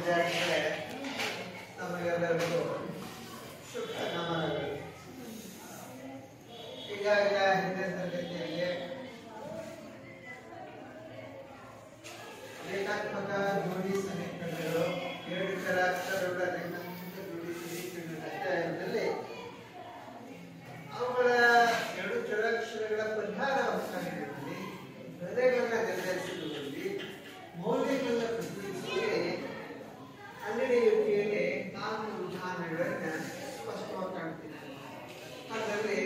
ವಿದ್ಯಾರ್ಥಿಗಳೇ, ನಮಗೆಲ್ಲರಿಗೂ ಶುಭ ನಮನಗಳು. ಈಗಾಗಲೇ ಹಿಂದಿನ ತರಗತಿಯಲ್ಲಿ ರೇಖಾತ್ಮಕ ಜೋಡಿ ಸಮೀಕರಣಗಳು, 7 ಚರಾಕ್ಷರಗಳ ರೇಖಾತ್ಮಕ ಜೋಡಿ ಸಮೀಕರಣಗಳ ಅಧ್ಯಾಯದಲ್ಲಿ ಅವುಗಳ 2 ಚರಾಕ್ಷರಗಳ ಪರಿಹಾರವನ್ನು ಕಂಡುಹಿಡಿಯುವಲ್ಲಿ, ಬೆಲೆಗಳನ್ನು ನಿರ್ಧರಿಸುವಲ್ಲಿ, ಮೌಲ್ಯಗಳನ್ನು ಪ್ರತಿನಿಧಿಸುವಲ್ಲಿ, ಕಂಡುಹಿಡಿಯುವಿಕೆಯಲ್ಲಿ 4 ವಿಧಾನಗಳನ್ನು ಸ್ಪಷ್ಟವಾಗಿ ಕಾಣ್ತೀನಿ. ಅದರಲ್ಲಿ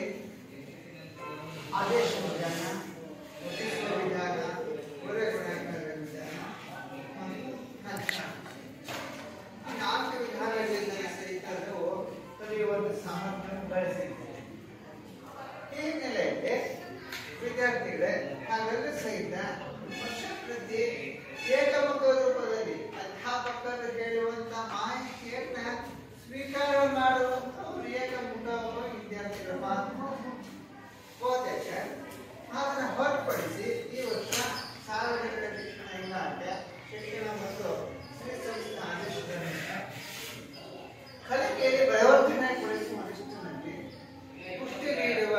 ಆದೇಶ ವಿಧಾನ, ಒದಗಿಸುವ ವಿಧಾನ, ಹೊರೆ ಗುಣಾಕಾರದ ವಿಧಾನ ಮತ್ತು ನಕ್ಷ. ಈ 4 ವಿಧಾನಗಳಿಂದ ಸಹಿತ ಕಲಿಯುವಂತ ಸಾಮರ್ಥ್ಯವನ್ನು ಬೆಳೆಸಿದೆ. ಈ ಹಿನ್ನೆಲೆಯಲ್ಲಿ ವಿದ್ಯಾರ್ಥಿಗಳೇ, ಹಾಗೆಲ್ಲ ಸಹಿತ ವರ್ಷ ಪ್ರತಿ ಏಕಮುಖ ರೂಪದಲ್ಲಿ ಅಧ್ಯಾಪಕರು ಹೇಳುವಂತ ಮಾಹಿತಿಯನ್ನ ಸ್ವೀಕಾರ ಮಾಡುವಂತ ಏಕಮುಖ ವಿದ್ಯಾರ್ಥಿಗಳ ಮಾತ್ರ ಬೋಧಕ. ಅದನ್ನ ಹೊರತುಪಡಿಸಿ ಈ ವರ್ಷ ಸಾರ್ವಜನಿಕ ಶಿಕ್ಷಣ ಇಲಾಖೆ ಶಿಕ್ಷಣ ಮತ್ತು ಶ್ರೀ ಸಂಸ್ಥೆ ಆದೇಶದ ಕಲಿಕೆಯಲ್ಲಿ ಪರಿವರ್ತನೆಗೊಳಿಸುವ ನಿಟ್ಟಿನಲ್ಲಿ ಪುಷ್ಟಿ ನೀಡುವ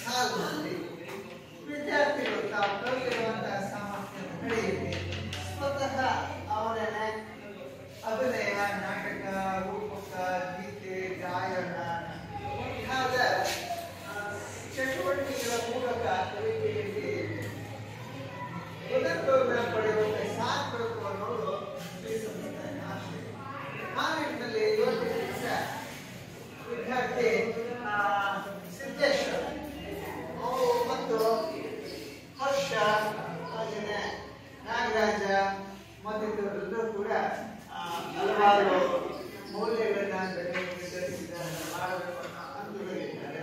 ಸಾಲಿನಲ್ಲಿ ವಿದ್ಯಾರ್ಥಿಗಳು ತಾವು ಕಲಿತಿರುವಂತಹ ಸಾಮರ್ಥ್ಯವನ್ನು ಬೆಳೆಯಲಿ. ಸ್ವತಃ ಅವರ ಅಭಿನಯ, ನಾಟಕ, ರೂಪಕ, ಗೀತೆ, ಗಾಯನ ಮುಂತಾದ ಚಟುವಟಿಕೆಗಳ ಮೂಲಕ ಕಲಿಕೆಯಲ್ಲಿ ಉನ್ನತವನ್ನು ಪಡೆಯುವಂತೆ ಸಾಕಬೇಕು ಅನ್ನೋದು ಶ್ರೀ ಸಂಸ್ಥೆಯ ಆಶಯ. ಆ ನಿಟ್ಟಿನಲ್ಲಿ ಇವತ್ತು ದಿವಸ ವಿದ್ಯಾರ್ಥಿ ಸಿದ್ದೇಶ್ವರ ಮತ್ತು ಹರ್ಷ, ಹಾಗೆಯೇ ನಾಗರಾಜ ಮತ್ತಿತರರೆಲ್ಲರೂ ಕೂಡ ಹಲವಾರು ಮೌಲ್ಯಗಳನ್ನ ಮಾಡಬೇಕು ಅಂದುಕೊಂಡಿದ್ದಾರೆ.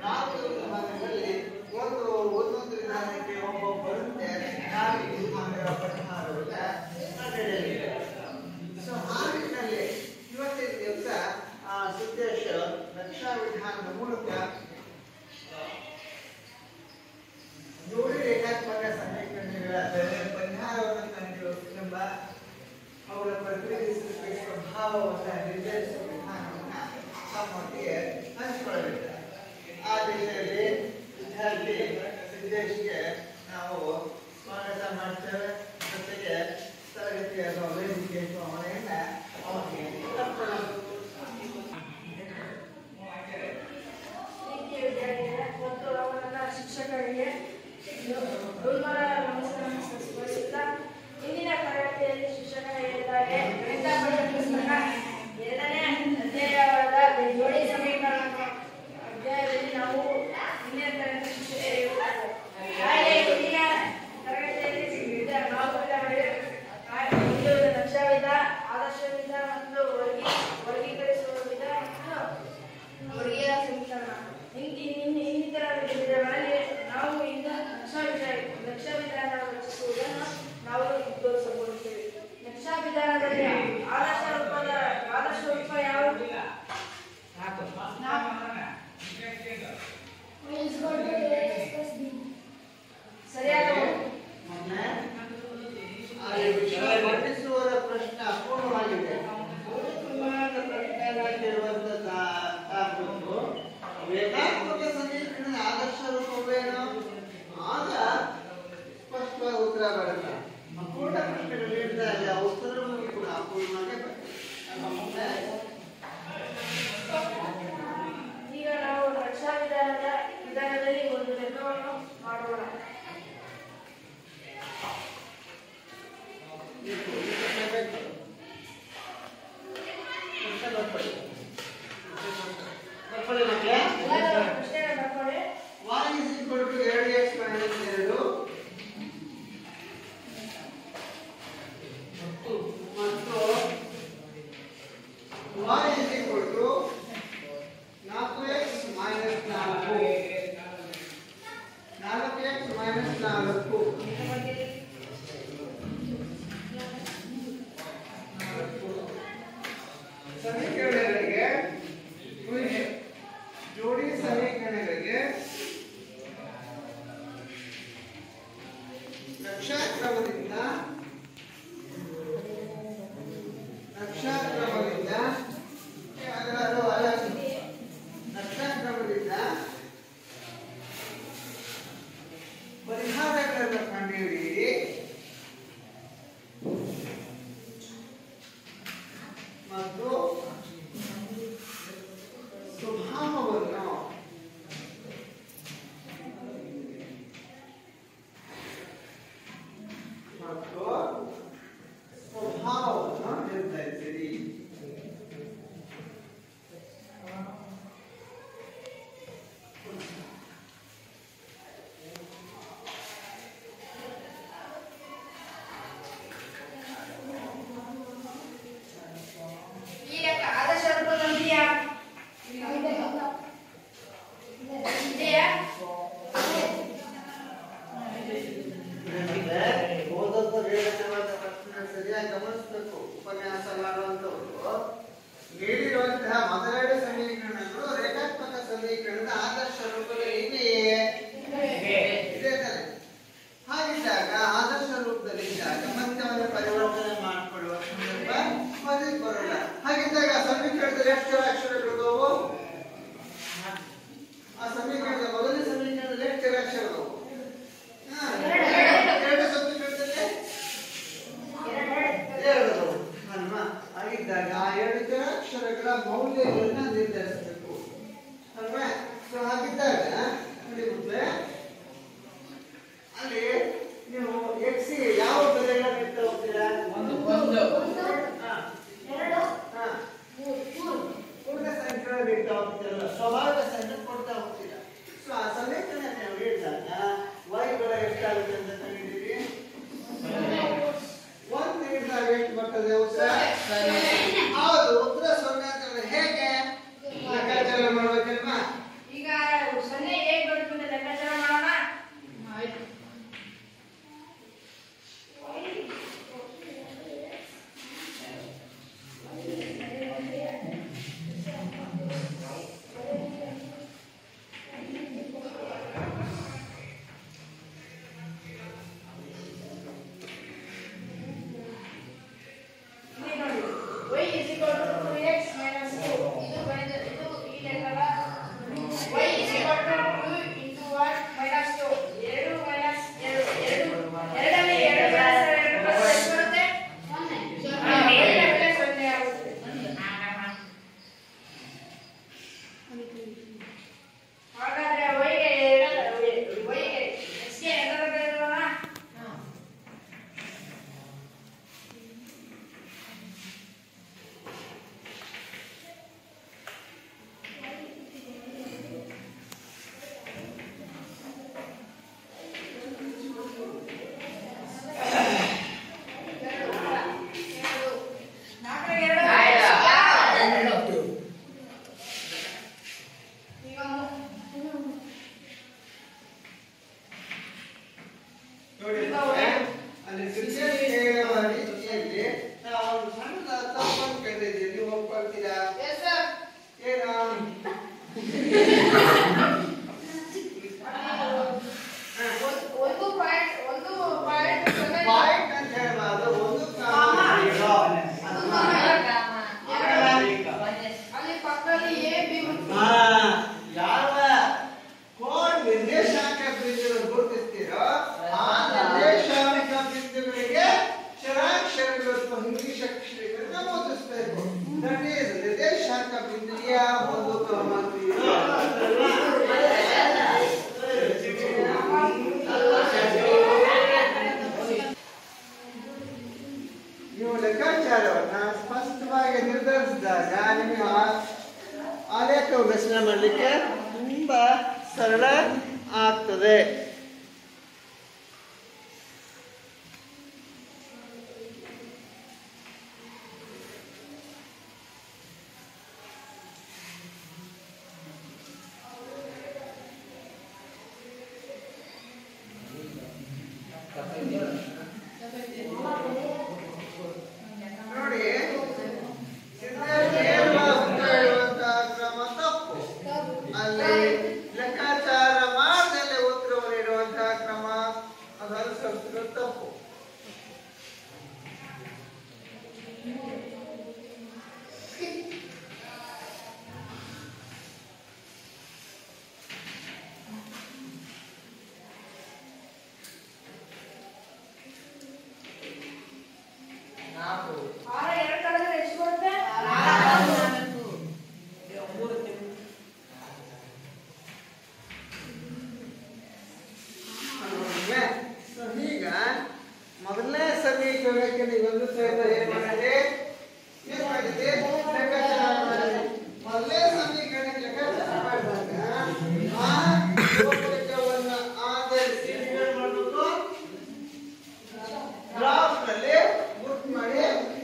4 ವಿಧಾನಗಳಲ್ಲಿ ಒಂದೊಂದು ವಿಧಾನಕ್ಕೆ ಒಬ್ಬೊಬ್ಬರಂತೆ 4 ವಿಧಾನಗಳ ಪರಿಹಾರವನ್ನ ನಡೆಯಲಿದೆ. ಸೊ ಆ ನಿಟ್ಟಿನಲ್ಲಿ ಇವತ್ತಿನ ದಿವಸ ಸಿದ್ದೇಶ್ವರ ನಕ್ಷಾ ವಿಧಾನದ ಮೂಲಕ ಜೋಡಿ ರೇಖಾತ್ಮಕ ಸಮೀಕರಣಗಳ ಪರಿಹಾರವನ್ನು ಕಂಡುಹಿಡಿಯುವ, ಅವುಗಳ ಪ್ರತಿನಿಧಿಸುವ ಸ್ವಭಾವವನ್ನು ನಿರ್ಧರಿಸುವ ವಿಧಾನವನ್ನು ತಮ್ಮೊಟ್ಟಿಗೆ ಹಂಚಿಕೊಳ್ಳಲಿದ್ದಾರೆ. ಆ ದಿಶೆಯಲ್ಲಿ ವಿದ್ಯಾರ್ಥಿ ಸಿದ್ದೇಶ್ಗೆ ನಾವು ಸ್ವಾಗತ ಮಾಡ್ತೇವೆ. ಜೊತೆಗೆ ತರಗತಿಯ ವೇದಿಕೆ ಅವನೆಯನ್ನ ಅವನಿಗೆ ಶಿಕ್ಷಕರಿಗೆ ನಮಸ್ಕರಿಸುತ್ತಾ, ಇಂದಿನ ತರಗತಿಯಲ್ಲಿ ಶಿಕ್ಷಕರು ಹೇಳಿದ್ದಾರೆ, ಗಣಿತ ಪುಸ್ತಕ 2ನೇ ಅಧ್ಯಾಯವಾದ ಜೋಡಿ ಸಮೀಕರಣ ಅಧ್ಯಾಯದಲ್ಲಿ ನಾವು ಇಂದಿನ ತರಗತಿ ಶಿಕ್ಷಕರು ಹಾಗೆ ಇಂದಿನ ತರಗತಿಯಲ್ಲಿ ನಾವು ನಕ್ಷಾ ವಿಧ, ಆದರ್ಶ ವಿಧ ಮತ್ತು ವರ್ಗೀಕರಿಸುವ ವಿಧ ಮತ್ತು ವರ್ಗೀಯ ಸಮೀಕರಣ ಇನ್ನಿತರ ವಿಧಗಳಲ್ಲಿ ನಾವು ಇಂದು ನಕ್ಷಾ ವಿಧಾನ ರಚಿಸುವುದನ್ನು ನಾವು ತೋರಿಸಿಕೊಡುತ್ತೇವೆ. ನಕ್ಷಾ ವಿಧಾನದಲ್ಲಿ ಆದರ್ಶ ರೂಪ ಯಾವುದು? ಸರಿಯಾದ ವರ್ಣಿಸುವರ ಪ್ರಶ್ನೆ ಅಪೂರ್ಣವಾಗಿದೆ. ಪ್ರಶ್ನೆಗಳಿರುವಂತದ್ದು ರೇಖಾತ್ಮಕ ಸಮೀಕರಣದ ಆದರ್ಶ ರೂಪವೇನು? ಆಗ ಸ್ಪಷ್ಟವಾಗಿ ಉತ್ತರ ಬರುತ್ತೆ. ಅಪೂರ್ಣ ಪ್ರಶ್ನೆಗಳು ನೀಡಿದಾಗ ಉತ್ತರ ಕೂಡ ಅಪೂರ್ಣವಾಗಿ ಬರುತ್ತೆ. ಈಗ ನಾವು ನಕ್ಷಾ ವಿಧಾನದಲ್ಲಿ ಒಂದು ಲೆಕ್ಕವನ್ನು ಮಾಡೋಣ. y is equal to 2x minus 2 ಮತ್ತು y is equal to 4x minus 4 4x minus 4 ಸಮೀಕರಣಗಳಿಗೆ ಜೋಡಿ ಸಮೀಕರಣಗಳಿಗೆ ನಕ್ಷಾ ಕ್ರಮದಿಂದ ನೋಡಿ ಅಲ್ಲಿ ಕ್ರಿಕೆಟ್ ಹೇಳುವ ರೀತಿಯಲ್ಲಿ ನಾವು ಒಂದು ಸಣ್ಣ ತಪ್ಪನ್ನು ಕಂಡಿದ್ದೀವಿ. ನೀವು ಒಪ್ಕೊಳ್ತೀರಾ? ಏನು ಪಾಯಿಂಟ್ ಅಂತ ಹೇಳಬಾರ್ದು. ಒಂದು ಯಾವ ಕೋಡ್ ನಿರ್ದೇಶಾಂಕ ಬಿಂದುಗಳು ಗುರುತಿಸ್ತೀರೋ ಆ ನಿರ್ದೇಶಾಂಕ ಬಿಂದುಗಳಿಗೆ ಚರಾಕ್ಷರಗಳು ಅಥವಾ ಇಂಗ್ಲಿಷ್ ಅಕ್ಷರಗಳನ್ನು ನಮೂದಿಸಬೇಕು. ದಟ್ ಈಸ್ ನಿರ್ದೇಶಾಂಕ ಬಿಂದುವಿಯ ಒಂದು ನೀವು ಲೆಕ್ಕಾಚಾರವನ್ನ ಸ್ಪಷ್ಟವಾಗಿ ನಿರ್ಧರಿಸಿದಾಗ ನಿಮಗೆ ಆಲೇಖ ರಚನೆ ಮಾಡಲಿಕ್ಕೆ ತುಂಬಾ ಸರಳ ಆಗ್ತದೆ. ನೋಡಿ, ಕ್ರಮ ತಪ್ಪು. ಅಲ್ಲಿ ಲೆಕ್ಕಾಚಾರ ಮಾಡದಲ್ಲೇ ಉತ್ತರವನ್ನು ನೀಡುವಂತಹ ಕ್ರಮ ಅದು ಅನುಸರಿಸಿದ ತಪ್ಪು. ಈಗ ಮೊದಲನೇ ಸಮೀಕರಣಕ್ಕೆ ನೀವೊಂದು ಸಹಿತ ಏನ್ ಮಾಡಿದೆ? ಲೆಕ್ಕಾಚಾರ ಮಾಡಿದೆ. ಮೊದಲನೇ ಸಮೀಕರಣಕ್ಕೆ ಲೆಕ್ಕಾಚಾರ ಮಾಡಿದಾಗ ಆ ಗೋಪುರಕವನ್ನ ಆಧರಿಸಿ ಏನ್ ಮಾಡಬೇಕು? ಗ್ರಾಫ್ ನಲ್ಲಿ ಗುರ್ತು ಮಾಡಿ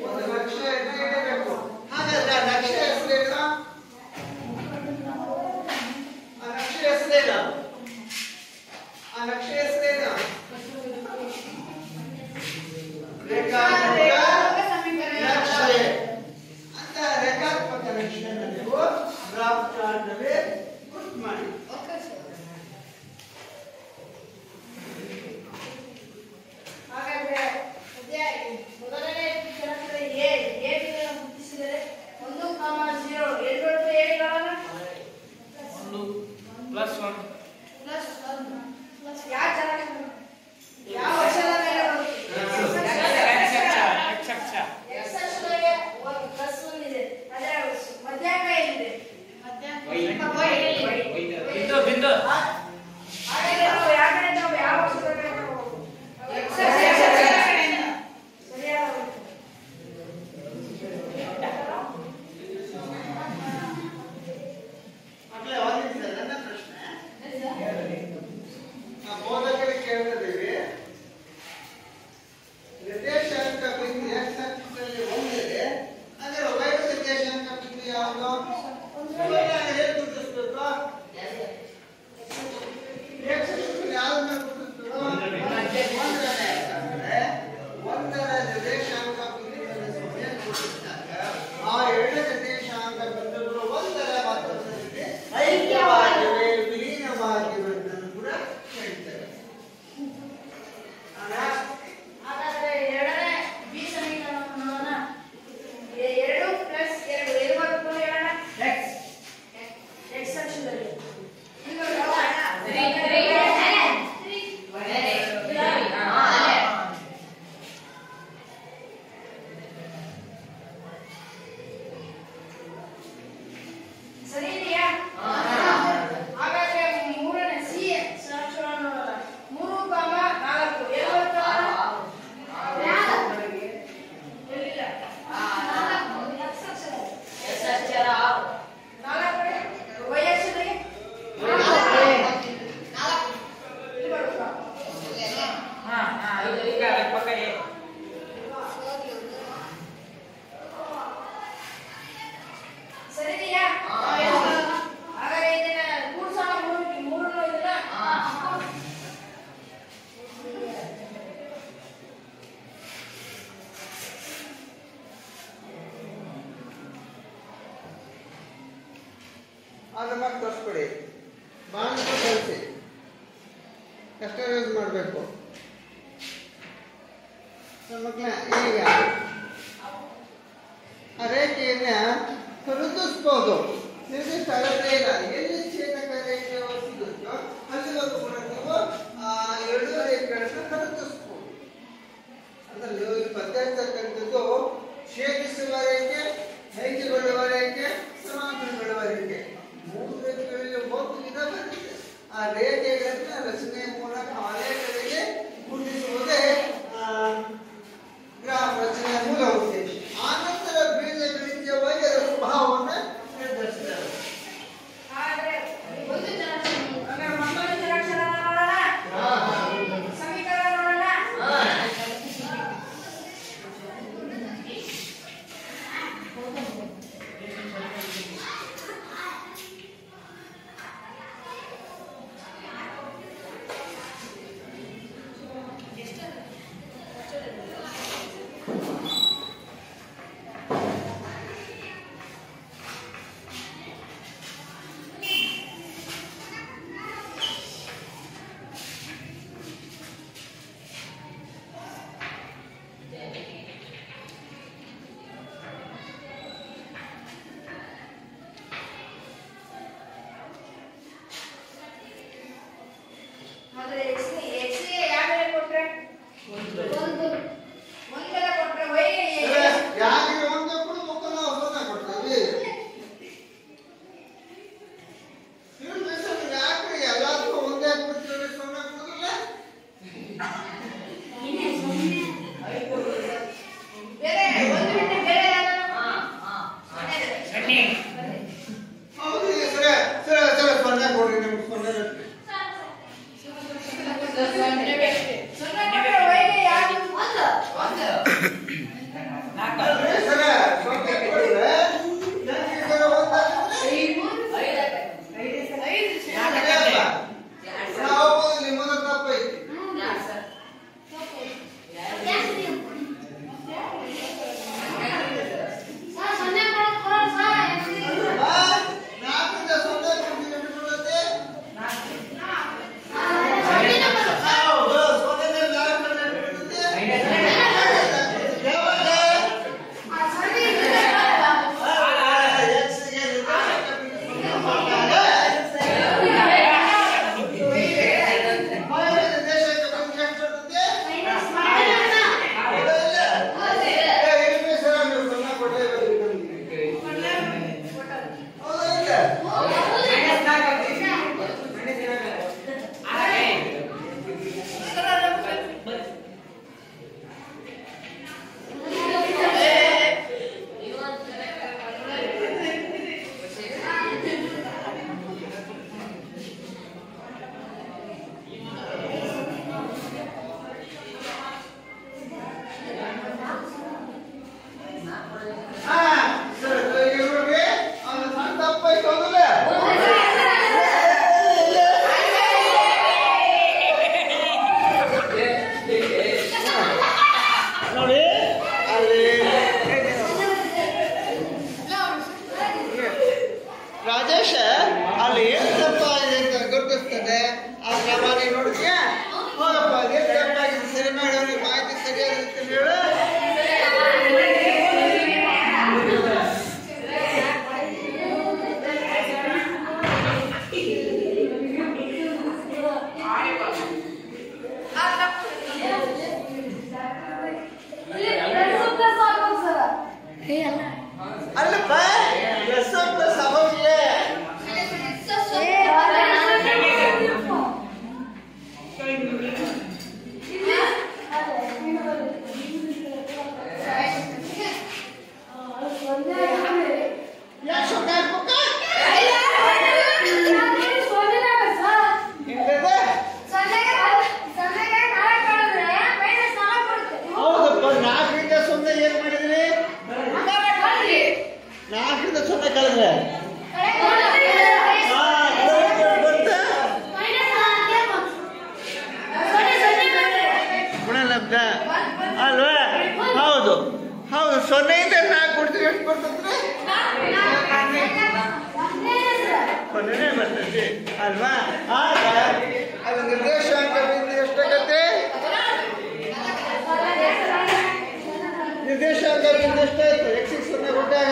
ಒಂದು ನಕ್ಷೆಯನ್ನು ಇಡಬೇಕು. ಹಾಗಾದ್ರೆ ಆ ನಕ್ಷೆ ಹೆಸರೇನು? ಆ ನಕ್ಷೆ ಹೆಸರೇನು? ಆ ನಕ್ಷೆ ಹೆಸರೇನು? ನಕ್ಷೆ ಅಂತ ರೇಖಾತ್ಮಕ ನಕ್ಷೆಯನ್ನು ನೀವು ಗ್ರಾಫ್ ಚಾರ್ಟ್ ನಲ್ಲಿ ಗುರ್ತು ಮಾಡಿ. ಹಾಗಾದ್ರೆ ಮೊದಲನೇ ಕ್ಷಣಕ್ಕೆ ಎ ಗುರುತಿಸಿದರೆ 1,0 ಏನು ಬರುತ್ತೆ? ಹೇಳಿಗಳನ್ನ 1 + 1 ಯಾವ ಚಾರ್ಟ್ ಯಾವ ಅಕ್ಷರದ ಮೇಲೆ ಬರುತ್ತೆ? ಎಕ್ಸ್ ಅಕ್ಷರಕ್ಕೆ +1 ಇದೆ. ಅದರ ಮಧ್ಯಾಂಕ ಏನಿದೆ? ಬಿಂದು ಹಾಗಾದ್ರೆ ನಾವು ಯಾವ ಅಕ್ಷರದ ಮೇಲೆ ಹೋಗ್ಬೇಕು? ಎಕ್ಸ್ ಅಕ್ಷರ ಸರಿಯಾದ ಮಕ್ಕಳೇ, ಒಂದಿದೆ ನನ್ನ ಪ್ರಶ್ನೆ. ಬೋಧಕರಿಗೆ ಕೇಳ್ತಿದ್ದೀವಿ, ನಿರ್ದೇಶಾಂಕ ಬಿಂದು ಎಕ್ಸ್ ಅಕ್ಷದಲ್ಲಿ ಒಂದಿದೆ, ಅದರ ವೈ ನಿರ್ದೇಶಾಂಕ ಬಿಂದು ಯಾವುದು? ಹೇಗೆ ಗುರುತಿಸಬೇಕು? ಎಕ್ಸ್ ಅಕ್ಷದಲ್ಲಿ ಯಾವ್ದನ್ನ ಗುರುತಿಸಬೇಕು? ಒಂದರ ನಿರ್ದೇಶಾಂಕ ಬಿಂದುಗಳನ್ನು ಗುರುತಿಸಿದಾಗ ಆ ಎರಡು ನಿರ್ದೇಶಾಂಕ ಬಿಂದುಗಳು ಒಂದರ ಮತ್ತೊಂದರಲ್ಲಿ ಐಕ್ಯವಾಗಿವೆ, ವಿಲೀನವಾಗಿವೆ ಅಂತ ಕೂಡ ಹೇಳ್ತೇವೆ. ಹಾಗಾದ್ರೆ ಎರಡನೇ ಬಿ ಸಮೀಕರಣವನ್ನು ನೋಡೋಣ. 2 + 2 ಏನು ಬರುತ್ತೆ ಹೇಳೋಣ? ಎಕ್ಸ್ ಅಕ್ಷದಲ್ಲಿ ಸರಿ ಇದೆಯಾ? ಹಾಗಾದ್ರೆ ಮೂರನೇ ಸಿ ಅಕ್ಷರವನ್ನು ನೋಡೋಣ. 3,4 ಏನು ಬರುತ್ತೆ? ಎಲ್ಲಿಲ್ಲ? 4 ವೈ ಅಕ್ಷರದಲ್ಲಿ ಇಲ್ಲಿ ಬರುತ್ತಾ? ಸರಿ ಇದೆಯಾ? ಹಾಗಾದ್ರೆ ಇದನ್ನ ಕೂಡ್ಸೋಣ. 3 ಇದನ್ನ ಮಾಧ್ಯಮ ತೋರಿಸ್ಕೊಡಿ. ಬಾಂಡ್ ಕಳಿಸಿ ಎಷ್ಟು ಯೂಸ್ ಮಾಡಬೇಕು ಮಕ್ಕಳ. ಈಗ ಆ ರೇಖೆಯನ್ನ ವೃದ್ಧಿಸ್ಬೋದು. ನಿರ್ದಿಷ್ಟ ಅಳತೆ ಇಲ್ಲ. ಎಲ್ಲಿ ಛೇದಕ ರೇಖೆ ಸಿಗುತ್ತೋ ಅಲ್ಲಿವರೆಗೂ ಕೂಡ ನೀವು ಎರಡು ರೇಖೆಗಳನ್ನು ವೃದ್ಧಿಸ್ಬೋದು. ಅದರಲ್ಲಿ ಮಧ್ಯಂತಕ್ಕಂಥದ್ದು ಛೇದಿಸುವ ರೇಖೆ, ನೈಜಗೊಳ್ಳುವ ರೇಖೆ, ಸಮಾಂತರಗೊಳ್ಳುವ ರೇಖೆ. ಮೂರು ರೇಖೆಗಳಲ್ಲಿ ಒಂದು ವಿಧ ಬರುತ್ತೆ. ಆ ರೇಖೆಗಳನ್ನ ರಚನೆಯ ಮೂಲಕ ಆಲೇಖಗಳಿಗೆ ಗುರುತಿಸುವುದೇ ಗ್ರಾಫ್ ರಚನೆಯ ಮೂಲ ಉದ್ದೇಶ. ಆನಂತರ ಬೀಜಗಣಿತವಾಗಿ ಅದರ ಸ್ವಭಾವವನ್ನು ನಿರ್ಧರಿಸುತ್ತಾರೆ. ರಾಜೇಶ ಅಲ್ಲಿ ಏನು ತಪ್ಪಾಗಿದೆ ಅಂತ ಗುರುತಿಸ್ತದೆ. ಆ ಕ್ರಮ ನೀನು ನೋಡ್ತೀಯಾ? ಹೋಗಪ್ಪ, ಅದೇನು ತಪ್ಪಾಗಿದೆ ಸರಿ ಮಾಡಿ ಅವನಿಗೆ ಮಾಹಿತಿ ಸರಿಯಾಗಿರುತ್ತೆ ಹೇಳು. ಅಲ್ಲಪ್ಪ ಪ್ಲಸ್ ಪ್ಲಸ್ ಆಗೋಗಿಲ್ಲ. ಹೌದಪ್ಪ, 4ರಿಂದ 0 ಏನ್ ಮಾಡಿದ್ರಿ? 4ರಿಂದ 0 ಕಳೆದ್ರೆ ಗುಣಲಬ್ಧ ಅಲ್ವಾ? ಹೌದು ಹೌದು. 0ಯಿಂದ 4 ಕೊಡ್ತೀವಿ, ಎಷ್ಟು ಬರ್ತಂದ್ರೆ ಕೊನೆನೇ ಬರ್ತದೆ ಅಲ್ವಾ? ಆಗ ಅದು ನಿರ್ದೇಶಾಂಕ ಬಿಂದು ಎಷ್ಟಾಗತ್ತೆ? ನಿರ್ದೇಶಾಂಕ ಬಿಂದು ಎಷ್ಟಾಯ್ತು? x 0 ಕೊಟ್ಟಾಗ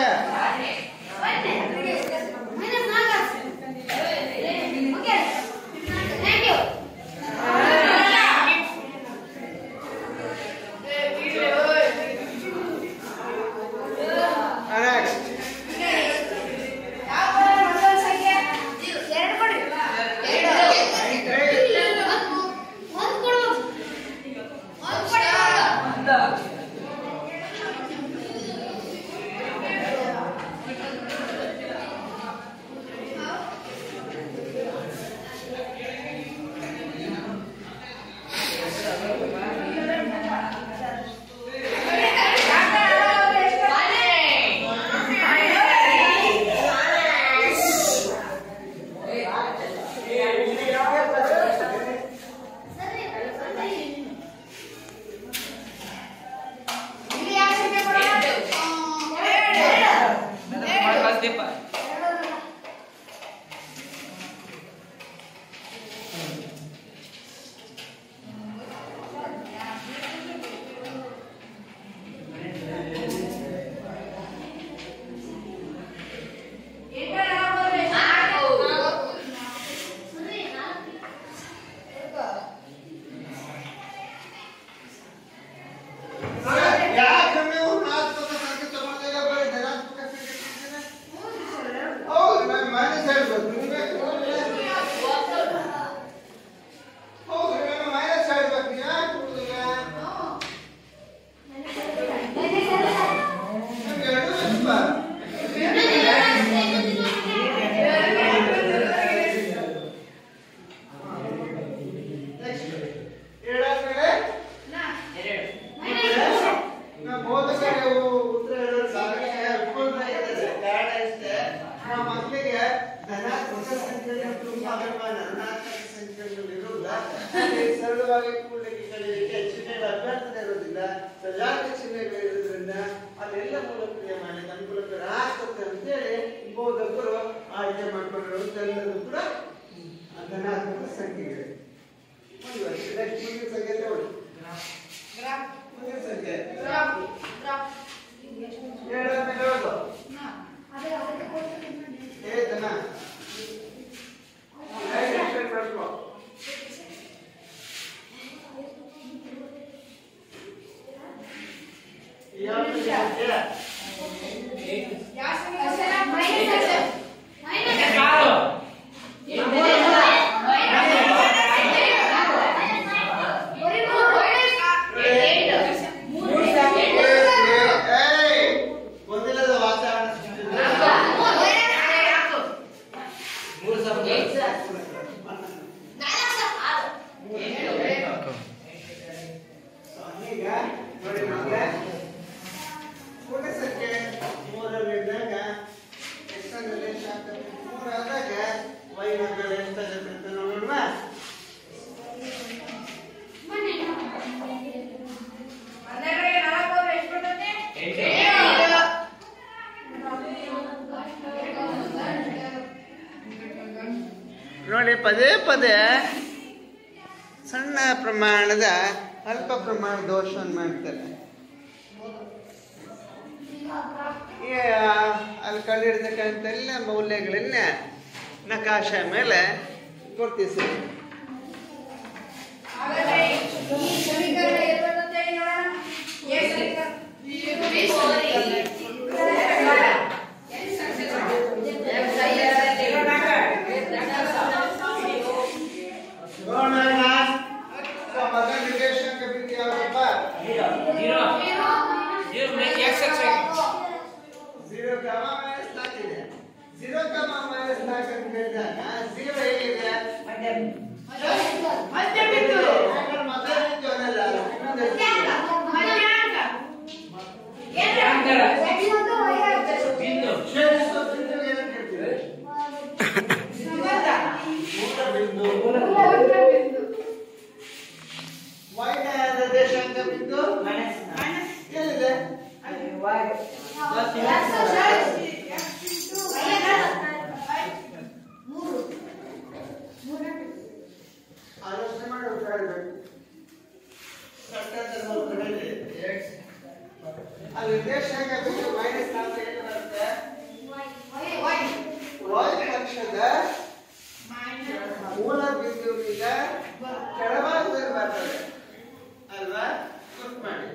ಸರಳವಾಗಿ ಕೂಡಲಿಕ್ಕೆ ಕಲಿಯಲಿಕ್ಕೆ ಚಿಹ್ನೆಗಳ ಅಭ್ಯರ್ಥನೆ ಇರೋದಿಲ್ಲ. ಸಜಾತಿ ಚಿಹ್ನೆಗಳಿರೋದ್ರಿಂದ ಅಲ್ಲೆಲ್ಲ ಮೂಲ ಕ್ರಿಯೆ ಮಾಡಿ ಅನುಕೂಲಕರ ಆಗ್ತದೆ ಅಂತೇಳಿ ಬೋಧಕರು ಆಯ್ಕೆ ಮಾಡ್ಕೊಂಡಿರೋದೆಲ್ಲರೂ ಕೂಡ ಧನಾತ್ಮಕ ಸಂಖ್ಯೆಗಳು. ಮುಂದಿನ ಸಂಖ್ಯೆ ತಗೊಳ್ಳಿ. ಮುಂದಿನ ಸಂಖ್ಯೆ ಧನ ನೋಡಿ, ಪದೇ ಪದೇ ಸಣ್ಣ ಪ್ರಮಾಣದ ಅಲ್ಪ ಪ್ರಮಾಣ ದೋಷವನ್ನು ಮಾಡ್ತಾರೆ. ಅಲ್ಲಿ ಕಂಡಿರ್ತಕ್ಕಂಥ ಎಲ್ಲ ಮೌಲ್ಯಗಳನ್ನ ನಕಾಶ ಮೇಲೆ ಗುರುತಿಸಿ. ನಿರ್ದೇಶಾಂಕ ಬಿಂದು ಯಾವಪ್ಪ? 0, ಅಂತ ಹೇಳಿದಾಗ 0 ಹೇಗಿದೆ? ಮಧ್ಯ ಬಿಂದು. ನಿರ್ದೇಶಾಂಕ ಬಿಂದು ಎಲ್ಲಿದೆ? ಅಲ್ಲಿ ನಿರ್ದೇಶಾಂಕ ಬಿಂದು ಮೈನಸ್ 4 ಏನು ಬರುತ್ತೆ y ಅಕ್ಷದ ಮೂಲ ಬಿಂದುವಿನಿಂದ ಕೆಳಭಾಗದಲ್ಲಿ ಬರ್ತದೆ ಅಲ್ವಾ ಗುರ್ತು ಮಾಡಿ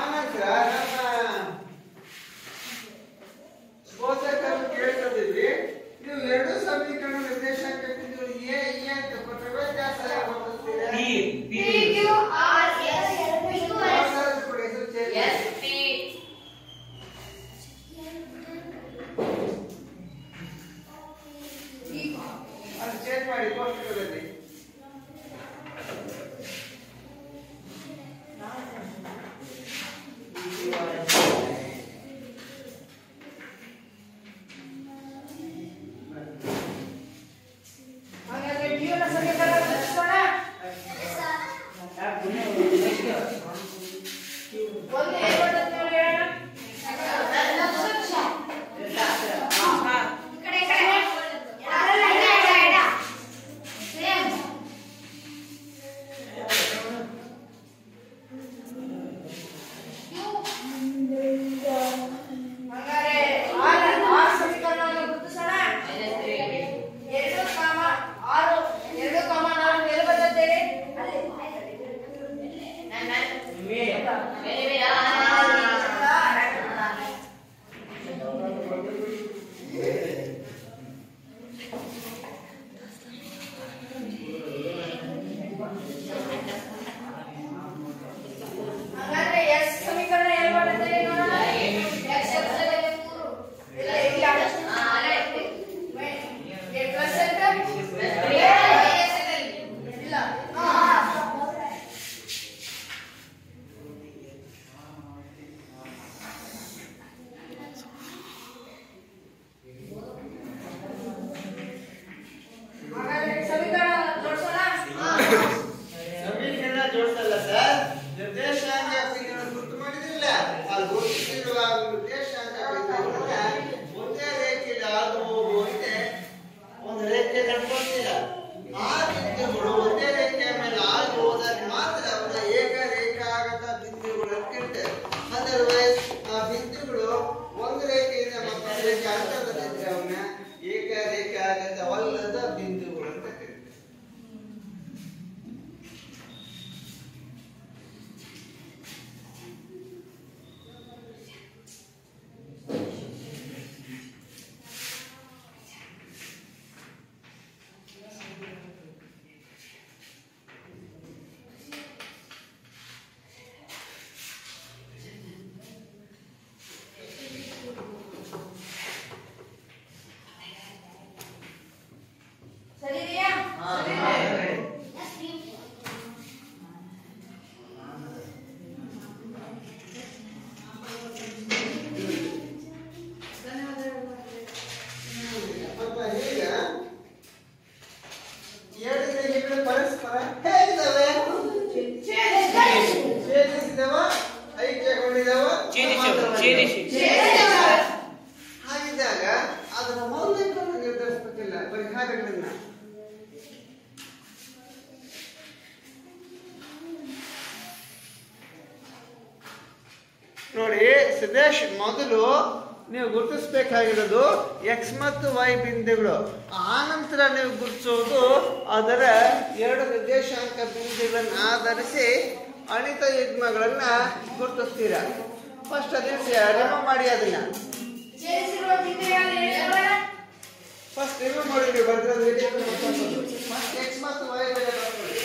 ಆನಂತರ ನಮ್ಮ ಬೋಧಕರು ಕೇಳ್ತಿದ್ವಿ ನೀವು ಎರಡು ಸಮೀಕರಣ ನಿರ್ದೇಶಾಂಕ ಬಿಂದುಗಳು ಎ ಇ ಅಂತ ಕೊಟ್ಟರೆ ವ್ಯತ್ಯಾಸ ಹೇಗೆ ಗೊತ್ತಿದೆ ಅದು ಚೇಂಜ್ ಮಾಡಿ ಕೋಷ್ಟಕದಲ್ಲಿ ಹಾಗಿದ್ದಾಗ ಅದರ ಮೌಲ್ಯಗಳನ್ನು ನಿರ್ಧರಿಸಬೇಕಿಲ್ಲ ಪರಿಹಾರಗಳನ್ನ ನೋಡಿ ಸಿದ್ದೇಶ್ ಮೊದಲು ನೀವು ಗುರುತಿಸಬೇಕಾಗಿರೋದು ಎಕ್ಸ್ ಮತ್ತು ವೈ ಬಿಂದುಗಳು ಆನಂತರ ನೀವು ಗುರುತಿಸೋದು ಅದರ ಎರಡು ನಿರ್ದೇಶಾಂಕ ಬಿಂದುಗಳನ್ನು ಆಧರಿಸಿ ಅಣಿತ ಯುಗ್ಮಗಳನ್ನ ಗುರುತಿಸ್ತೀರಾ ಫಸ್ಟ್ ರಿಮೂವ್ ಮಾಡಿ ಅದನ್ನ ಫಸ್ಟ್ ರಿಮೂವ್ ಮಾಡಿ ನೀವು ಬರ್ತಿರೋದು ಎಕ್ಸ್ ಮತ್ತು ವೈ ಬೆಲೆ ಬರ್ಕೊಳ್ಳಿ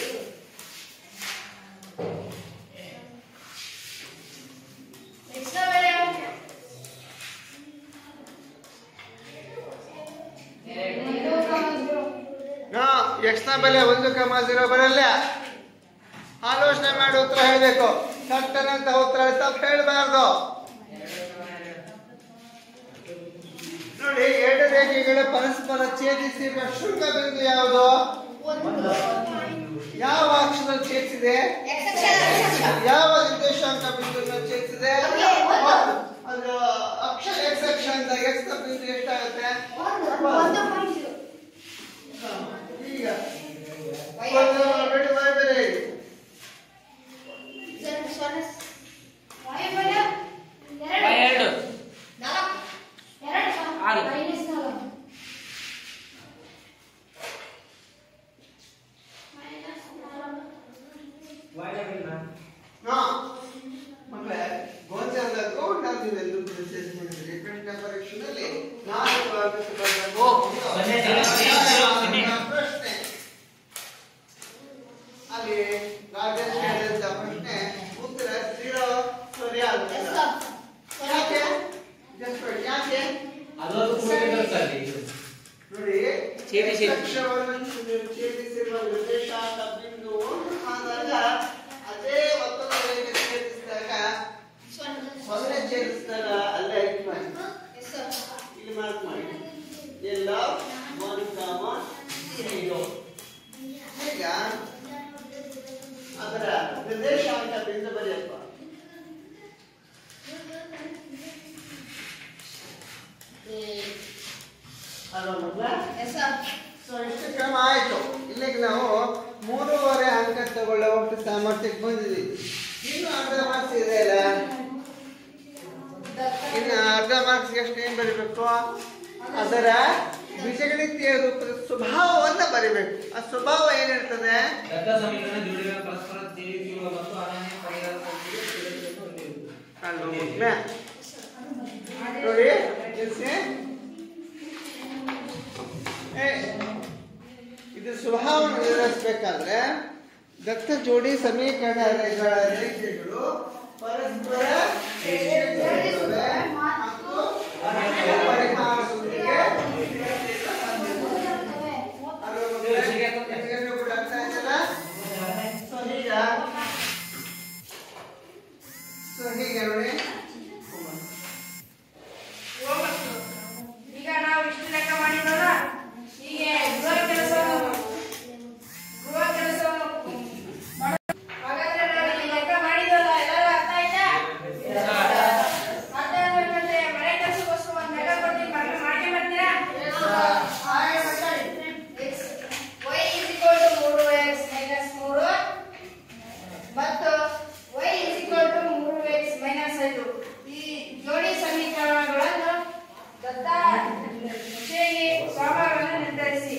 ಎಕ್ಸ್ ನ ಬೆಲೆ 1,0 ಬರಲ್ಲ ಆಲೋಚನೆ ಮಾಡಿ ಉತ್ತರ ಹೇಳಬೇಕು ಸಟ್ಟನಂತ ಉತ್ತರ ತಪ್ಪು ಹೇಳಬಾರ್ದು ನೋಡಿ ಎರಡು ರೇಖೆಗಳ ಪರಸ್ಪರ ಛೇದಿಸಿರುವ ಶುಲ್ಕ ಬಿಂದು ಯಾವುದು ಯಾವ ಅಕ್ಷದಲ್ಲಿ ಛೇದಿಸಿದೆ ಯಾವ ನಿರ್ದೇಶಾಂಕ ಬಿಂದುವನ್ನು ಛೇದಿಸಿದೆ ಅದು ಅಕ್ಷ ಎಕ್ಸ್ ಅಕ್ಷ ಅಂತ ಎಕ್ಸ್ ನ ಬಿಂದು ಎಷ್ಟಾಗುತ್ತೆ ಈಗ ಮಕ್ಕಳೇ ಗೋಚರದಕ್ಕೂ ನೀವೆಲ್ಲೂ ಪ್ರಿಸೈಸ್ ಮಾಡಿದ್ರಿ ಪ್ರಶ್ನೆ ಪರೀಕ್ಷೆಯಲ್ಲಿ 4 ಆಗಸ್ಟ್ ಪ್ರಶ್ನೆ ಅಲ್ಲಿ ರಾಜೇಶ್ ಹೇಳಿದ ಪ್ರಶ್ನೆ ಉತ್ತರ 0 ಸರಿ ಆಗುತ್ತೆ ಯಾಕೆ ಯಾಕೆ ನೋಡಿ ಛೇದಿಸಿರುವ ನಿರ್ದೇಶಾಂಕ ಬಿಂದು ಆದಾಗ ಅದೇ ಮತ್ತೊಂದು ರೇಖೆ ಛೇದಿಸಿದಾಗ 0 ಛೇದಿಸಿದಾಗ ಅಲ್ಲೇ ಆಯ್ಕೆ ಮಾಡಿ ಇಲ್ಲಿ ಮಾರ್ಕ್ ಮಾಡಿ ಎಲ್ಲ 1, 0 ಈಗ ಅದರ ನಿರ್ದೇಶಾಂಕ ಬಿಂದು ಬರೆಯಪ್ಪ ಇಷ್ಟು ಕ್ರಮ ಆಯ್ತು ಇಲ್ಲಿಗೆ ನಾವು 3.5 ಅಂಕ ತಗೊಳ್ಳೋ ಒಟ್ಟು ಸಾಮರ್ಥ್ಯಕ್ಕೆ ಬಂದಿದ್ದೀವಿ ಇನ್ನು ಅರ್ಧ ಮಾರ್ಕ್ಸ್ ಇದೆ ಅಲ್ಲ ಇನ್ನು ಅರ್ಧ ಮಾರ್ಕ್ಸ್ ಎಷ್ಟು ಏನ್ ಬರೀಬೇಕು ಅದರ ಬೀಜಗಣಿತೀಯ ರೂಪದ ಸ್ವಭಾವವನ್ನ ಬರಿಬೇಕು ಆ ಸ್ವಭಾವ ಏನಿರ್ತದೆ ನೋಡಿ ಇದು ಸ್ವಭಾವವನ್ನು ನಿರ್ವಹಿಸಬೇಕಾದ್ರೆ ದತ್ತ ಜೋಡಿ ಸಮೀಕರಣಗಳ ರೇಖೆಗಳು ಪರಸ್ಪರ ಮತ್ತು ಪರಿಹಾರದೊಂದಿಗೆ ಹೀಗೆ ನೋಡಿ ಈಗ ನಾವು ಇಷ್ಟು ಲೆಕ್ಕ ಮಾಡಿದ್ವಲ್ಲ ಹೀಗೆ ಗೃಹ ಕೆಲಸವನ್ನು ಹಾಗಾದ್ರೆ ನಾವು ಈ ಲೆಕ್ಕ ಮಾಡಿದ್ವಲ್ಲ ಎಲ್ಲರೂ ಅರ್ಥ ಆಯ್ತಾ ಅರ್ಥ ಆದ್ಮೇಲೆ ಮತ್ತೆ ಮನೆ ಕೆಲಸಕ್ಕೋಸ್ಕರ ಒಂದು ಲೆಕ್ಕ ಕೊಡ್ತೀನಿ ಮಾಡ್ಕೆ ಬರ್ತೀರಾ y is equal to 3x minus 3 ಮತ್ತು y is equal to 3x minus 5 ಈ ಜೋಡಿ ಸಮೀಕರಣಗಳನ್ನು ದತ್ತ ವಿಷಯ ಸ್ವಭಾವವನ್ನು ನಿರ್ಧರಿಸಿ